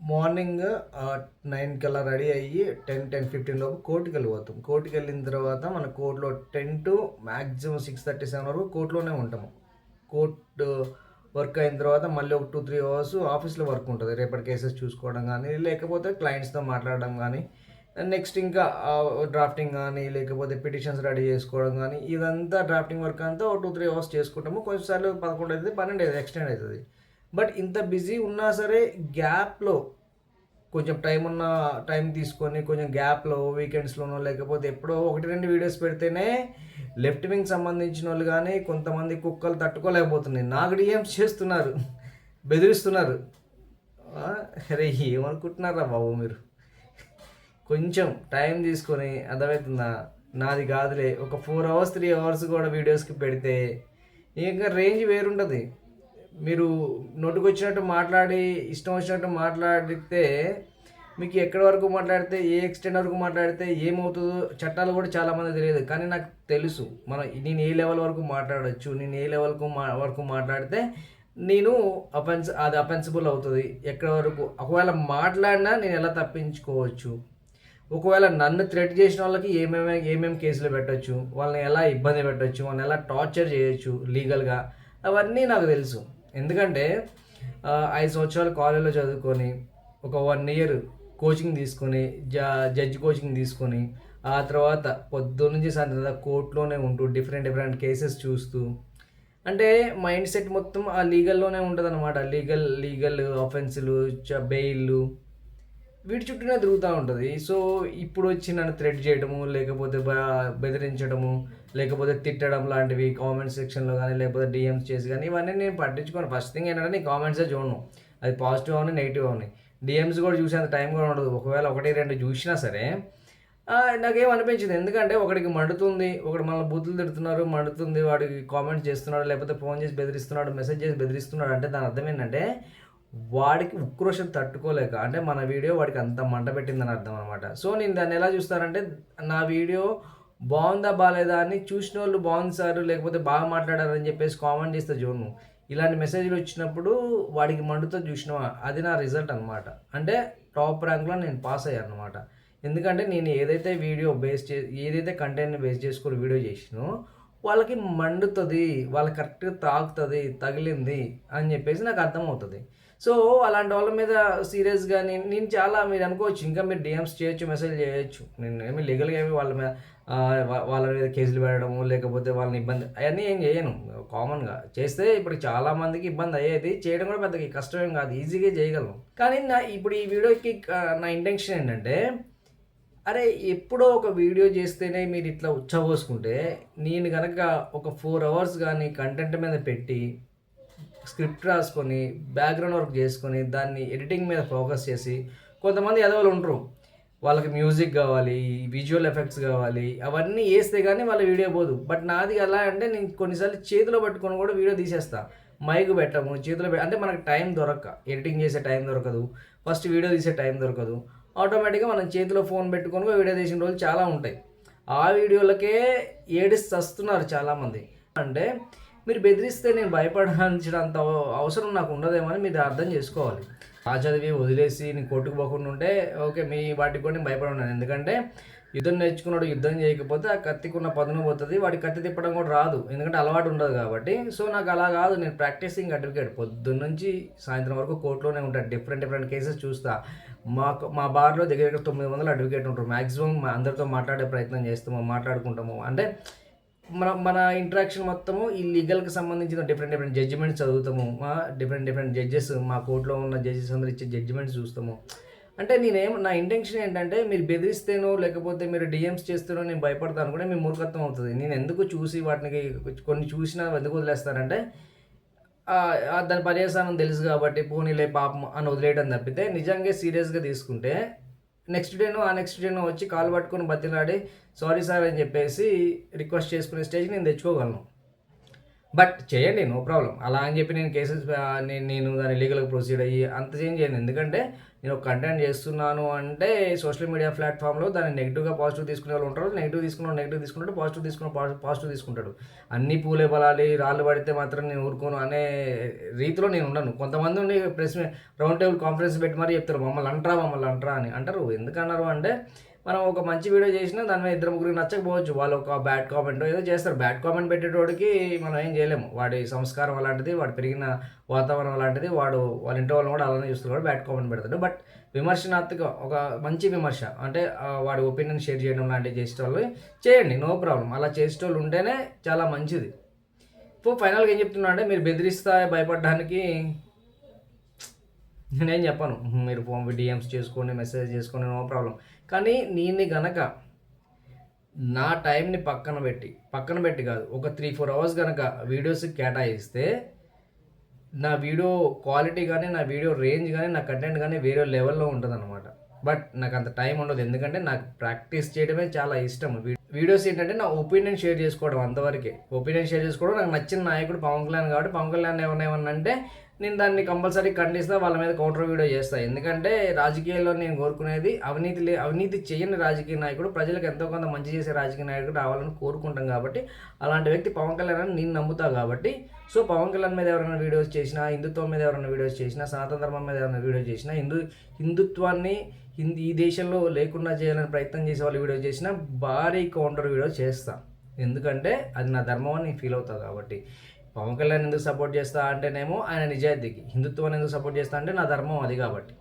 Morning 9 కల్లా ready అయ్యి 10:15 లోపు కోర్టుకి వెళ్ళిపోతాం. కోర్టుకి వెళ్ళిన తర్వాత మన కోర్టులో 10 టు మ్యాక్సిమం 6:37 వరకు కోర్టులోనే ఉంటాము. కోర్టు వర్క్ అయిన తర్వాత మళ్ళీ ఒక 2-3 అవర్స్ ఆఫీస్లో వర్క్ ఉంటుంది. రేపటి కేసెస్ చూసుకోవడం కానీ, లేకపోతే క్లయింట్స్తో మాట్లాడడం కానీ, నెక్స్ట్ ఇంకా డ్రాఫ్టింగ్ కానీ, లేకపోతే పిటిషన్స్ రెడీ చేసుకోవడం కానీ, ఇదంతా డ్రాఫ్టింగ్ వర్క్ అంతా ఒక 2-3 అవర్స్ చేసుకుంటాము. కొన్నిసార్లు 11 అవుతుంది, 12 అవుతుంది, ఎక్స్టెండ్ అవుతుంది. బట్ ఇంత బిజీ ఉన్నా సరే గ్యాప్లో కొంచెం టైం తీసుకొని కొంచెం గ్యాప్లో వీకెండ్స్లోనో లేకపోతే ఎప్పుడో 1-2 వీడియోస్ పెడితేనే లెఫ్ట్ వింగ్ సంబంధించిన వాళ్ళు కానీ కొంతమంది కుక్కలు తట్టుకోలేకపోతున్నాయి. నాకు డిఎమ్స్ చేస్తున్నారు, బెదిరిస్తున్నారు. అరే ఏమనుకుంటున్నారా బాబు మీరు? కొంచెం టైం తీసుకొని, అర్థమవుతుందా? నాది కాదులే, ఒక 4 అవర్స్ 3 అవర్స్ కూడా వీడియోస్కి పెడితే ఇంకా రేంజ్ వేరుంటుంది. మీరు నోటికొచ్చినట్టు మాట్లాడి ఇష్టం వచ్చినట్టు మాట్లాడితే మీకు ఎక్కడి వరకు మాట్లాడితే ఏ ఎక్స్టెంట్ వరకు మాట్లాడితే ఏమవుతుందో చట్టాలు కూడా చాలామంది తెలియదు. కానీ నాకు తెలుసు నేను ఏ లెవెల్ వరకు మాట్లాడచ్చు, నేను ఏ లెవెల్కు వరకు మాట్లాడితే నేను అది అఫెన్సిబుల్ అవుతుంది, ఎక్కడి వరకు ఒకవేళ మాట్లాడినా నేను ఎలా తప్పించుకోవచ్చు, ఒకవేళ నన్ను థ్రెట్ చేసిన వాళ్ళకి ఏమేమి కేసులు పెట్టచ్చు, వాళ్ళని ఎలా ఇబ్బంది పెట్టచ్చు, వాళ్ళని ఎలా టార్చర్ చేయొచ్చు లీగల్గా, అవన్నీ నాకు తెలుసు. ఎందుకంటే 5 సంవత్సరాలు కాలేజీలో చదువుకొని ఒక 1 ఇయర్ కోచింగ్ తీసుకొని జడ్జి కోచింగ్ తీసుకొని ఆ తర్వాత పొద్దున్న నుంచి సాయంత్రం కోర్టులోనే ఉంటూ డిఫరెంట్ కేసెస్ చూస్తూ, అంటే మైండ్ సెట్ మొత్తం ఆ లీగల్లోనే ఉంటుంది అనమాట. లీగల్ ఆఫెన్సులు, బెయిల్లు, వీటి చుట్టూనే తిరుగుతూ ఉంటుంది. సో ఇప్పుడు వచ్చి నన్ను థ్రెట్ చేయడము, లేకపోతే బెదిరించడము, లేకపోతే తిట్టడం లాంటివి కామెంట్ సెక్షన్లో కానీ, లేకపోతే డిఎమ్స్ చేసి కానీ, ఇవన్నీ నేను పట్టించుకోను. ఫస్ట్ థింగ్ ఏంటంటే నేను కామెంట్సే చూడను. అది పాజిటివ్ అవని నెగిటివ్ అవని. డిఎమ్స్ కూడా చూసేంత టైం కూడా ఉండదు. ఒకవేళ 1-2 చూసినా సరే నాకేం అనిపించింది. ఎందుకంటే ఒకడికి మండుతుంది, ఒకడు మళ్ళీ బూతులు తిడుతున్నారు, మండుతుంది, వాడికి కామెంట్ చేస్తున్నాడు, లేకపోతే ఫోన్ చేసి బెదిరిస్తున్నాడు, మెసేజ్ చేసి బెదిరిస్తున్నాడు అంటే దాని అర్థం ఏంటంటే వాడికి ఉక్రోషం తట్టుకోలేక, అంటే మన వీడియో వాడికి అంత మంట పెట్టిందని అర్థం అనమాట. సో నేను దాన్ని ఎలా చూస్తానంటే, నా వీడియో బాగుందా బాగాలేదా అని చూసిన వాళ్ళు బాగుంది సార్, లేకపోతే బాగా మాట్లాడారని చెప్పేసి కామెంట్ చేస్తే చూడను. ఇలాంటి మెసేజ్లు వచ్చినప్పుడు వాడికి మండుతో చూసినావా, అది నా రిజల్ట్ అనమాట. అంటే టాప్ ర్యాంక్లో నేను పాస్ అయ్యాను అనమాట. ఎందుకంటే నేను ఏదైతే కంటెంట్ని బేస్ చేసుకొని వీడియో చేసినో వాళ్ళకి మండుతుంది, వాళ్ళకి కరెక్ట్గా తాకుతుంది, తగిలింది అని చెప్పేసి నాకు అర్థమవుతుంది. సో అలాంటి వాళ్ళ మీద సీరియస్గా నేను చాలా, మీరు అనుకోవచ్చు ఇంకా మీరు డిఎమ్స్ చేయొచ్చు, మెసేజ్ చేయొచ్చు, నేను ఏమి లీగల్గా ఏమి వాళ్ళ మీద కేసులు పెట్టడము, లేకపోతే వాళ్ళని ఇబ్బంది అవన్నీ ఏం చేయను. కామన్గా చేస్తే ఇప్పుడు చాలామందికి ఇబ్బంది అయ్యేది, చేయడం కూడా పెద్ద కష్టమేం కాదు, ఈజీగా చేయగలను. కానీ ఇప్పుడు ఈ వీడియోకి నా ఇంటెన్షన్ ఏంటంటే, అరే ఎప్పుడో ఒక వీడియో చేస్తేనే మీరు ఇట్లా ఉచ్చబోసుకుంటే, నేను కనుక ఒక 4 అవర్స్ కానీ కంటెంట్ మీద పెట్టి స్క్రిప్ట్ రాసుకొని బ్యాక్గ్రౌండ్ వర్క్ చేసుకొని దాన్ని ఎడిటింగ్ మీద ఫోకస్ చేసి, కొంతమంది ఎదవలు ఉంటారు, వాళ్ళకి మ్యూజిక్ కావాలి, విజువల్ ఎఫెక్ట్స్ కావాలి, అవన్నీ వేస్తే కానీ వాళ్ళ వీడియో పోదు. బట్ నాది ఎలా అంటే నేను కొన్నిసార్లు చేతిలో పట్టుకొని కూడా వీడియో తీసేస్తా. మైక్ పెట్టము, చేతిలో అంటే మనకు టైం దొరక్క, ఎడిటింగ్ చేసే టైం దొరకదు, ఫస్ట్ వీడియో తీసే టైం దొరకదు. ఆటోమేటిక్గా మనం చేతిలో ఫోన్ పెట్టుకొని వీడియో తీసిన రోజులు చాలా ఉంటాయి. ఆ వీడియోలకే ఏడిస్తున్నారు చాలామంది. అంటే మీరు బెదిరిస్తే నేను భయపడాల్సినంత అవసరం నాకు ఉండదేమో అని మీరు అర్థం చేసుకోవాలి. ఆ చదివి వదిలేసి నేను కోర్టుకు పోకుండా ఉంటే ఓకే, మీ వాటికి కూడా నేను భయపడి. ఎందుకంటే యుద్ధం నేర్చుకున్నాడు, యుద్ధం చేయకపోతే ఆ కత్తికున్న పదును పోతుంది, వాడికి కత్తి తిప్పడం కూడా రాదు, ఎందుకంటే అలవాటు ఉండదు కాబట్టి. సో నాకు అలా కాదు, నేను ప్రాక్టీసింగ్ అడ్వకేట్, పొద్దున్న నుంచి సాయంత్రం వరకు కోర్టులోనే ఉంటాను, డిఫరెంట్ కేసెస్ చూస్తా. మా బార్లో దగ్గర 900 అడ్వకేట్ ఉంటారు. మ్యాక్సిమం అందరితో మాట్లాడే ప్రయత్నం చేస్తాము, మాట్లాడుకుంటాము. అంటే మన ఇంటరాక్షన్ మొత్తము ఈ లీగల్కి సంబంధించిన డిఫరెంట్ జడ్జిమెంట్స్ చదువుతాము, డిఫరెంట్ జడ్జెస్, మా కోర్టులో ఉన్న జడ్జెస్ అందరూ ఇచ్చే జడ్జిమెంట్స్ చూస్తాము. అంటే నా ఇంటెన్షన్ ఏంటంటే, మీరు బెదిరిస్తేనో లేకపోతే మీరు డిఎమ్స్ చేస్తేనో నేను భయపడతాను కూడా మీ మూర్ఖత్వం అవుతుంది. నేను ఎందుకు చూసి వాటికి కొన్ని చూసినా ఎందుకు వదిలేస్తానంటే దాని పర్యవసానం తెలుసు కాబట్టి పోనీలే పాపం అని వదిలేయడం తప్పితే, నిజంగా సీరియస్గా తీసుకుంటే నెక్స్ట్ డేనో వచ్చి కాలు పట్టుకొని బతిలాడి సారీ సార్ అని చెప్పేసి రిక్వెస్ట్ చేసుకునే స్టేజ్కి నేను తెచ్చుకోగలను. బట్ చేయండి, నో ప్రాబ్లం. అలా అని చెప్పి నేను కేసెస్ నేను దాన్ని లీగల్గా ప్రొసీడ్ అయ్యి అంత చేంజ్ చేయను. ఎందుకంటే నేను ఒక కంటెంట్ చేస్తున్నాను అంటే సోషల్ మీడియా ప్లాట్ఫామ్లో దాన్ని నెగిటివ్గా పాజిటివ్ తీసుకునే వాళ్ళు ఉంటారు. నెగిటివ్ తీసుకుంటాడు, పాజిటివ్ తీసుకుంటాడు. అన్ని పూలే బలాలి రాళ్ళు పడితే మాత్రం నేను ఊరుకోను అనే రీతిలో నేను ఉండను. కొంతమంది ఉండి రౌండ్ టేబుల్ కాన్ఫరెన్స్ పెట్టి మరీ చెప్తారు, మమ్మల్ని అంటరా అని అంటారు. ఎందుకన్నారు అంటే మనం ఒక మంచి వీడియో చేసినా దాని మీద ఇద్దరు ముగ్గురికి నచ్చకపోవచ్చు. వాళ్ళు ఒక బ్యాడ్ కామెంట్ ఏదో చేస్తారు. బ్యాడ్ కామెంట్ పెట్టేటోడికి మనం ఏం చేయలేము. వాడి సంస్కారం అలాంటిది, వాడు పెరిగిన వాతావరణం అలాంటిది, వాళ్ళ ఇంటి వాళ్ళని కూడా అలానే చూస్తున్నాడు, బ్యాడ్ కామెంట్ పెడతాడు. బట్ విమర్శనాత్మక ఒక మంచి విమర్శ అంటే వాడి ఒపీనియన్ షేర్ చేయడం లాంటివి చేసేటోళ్ళు చేయండి, నో ప్రాబ్లం. అలా చేసేటోళ్ళు ఉంటేనే చాలా మంచిది. ఇప్పుడు ఫైనల్గా ఏం చెప్తున్నా అంటే మీరు బెదిరిస్తా భయపడడానికి నేనేం చెప్పను. మీరు ఫోన్ డిఎమ్స్ చేసుకోండి, మెసేజ్ చేసుకోండి, నో ప్రాబ్లం. కానీ నేను గనక నా టైంని పక్కన పెట్టి కాదు, ఒక 3-4 అవర్స్ కనుక వీడియోస్కి కేటాయిస్తే నా వీడియో క్వాలిటీ కానీ, నా వీడియో రేంజ్ కానీ, నా కంటెంట్ కానీ వేరే లెవెల్లో ఉంటుంది అనమాట. బట్ నాకు అంత టైం ఉండదు. ఎందుకంటే నాకు ప్రాక్టీస్ చేయడమే చాలా ఇష్టం. వీడియోస్ ఏంటంటే నా ఒపీనియన్ షేర్ చేసుకోవడం అంతవరకే. ఒపీనియన్ షేర్ చేసుకోవడం, నాకు నచ్చిన నాయకుడు పవన్ కళ్యాణ్ కాబట్టి పవన్ కళ్యాణ్ ఏమన్నా అంటే నేను దాన్ని కంపల్సరీ ఖండిస్తా, వాళ్ళ మీద కౌంటర్ వీడియో చేస్తాను. ఎందుకంటే రాజకీయాల్లో నేను కోరుకునేది అవినీతి చేయని రాజకీయ నాయకుడు, ప్రజలకు ఎంతో కొంత మంచి చేసే రాజకీయ నాయకుడు రావాలని కోరుకుంటాం. కాబట్టి అలాంటి వ్యక్తి పవన్ కళ్యాణ్ అని నేను నమ్ముతా. కాబట్టి సో పవన్ కళ్యాణ్ మీద ఎవరైనా వీడియోస్ చేసినా, హిందుత్వం మీద ఎవరైనా వీడియోస్ చేసినా, సనాతన ధర్మం మీద ఎవరైనా వీడియోస్ చేసినా, హిందుత్వాన్ని ఈ దేశంలో లేకుండా చేయాలని ప్రయత్నం చేసే వాళ్ళు వీడియో చేసినా భారీ కౌంటర్ వీడియో చేస్తా. ఎందుకంటే అది నా ధర్మం అని నేను ఫీల్ అవుతా. కాబట్టి పవన్ కళ్యాణ్ ఎందుకు సపోర్ట్ చేస్తా అంటేనేమో ఆయన నిజాయితీకి, హిందుత్వాన్ని ఎందుకు సపోర్ట్ చేస్తా అంటే నా ధర్మం అది కాబట్టి.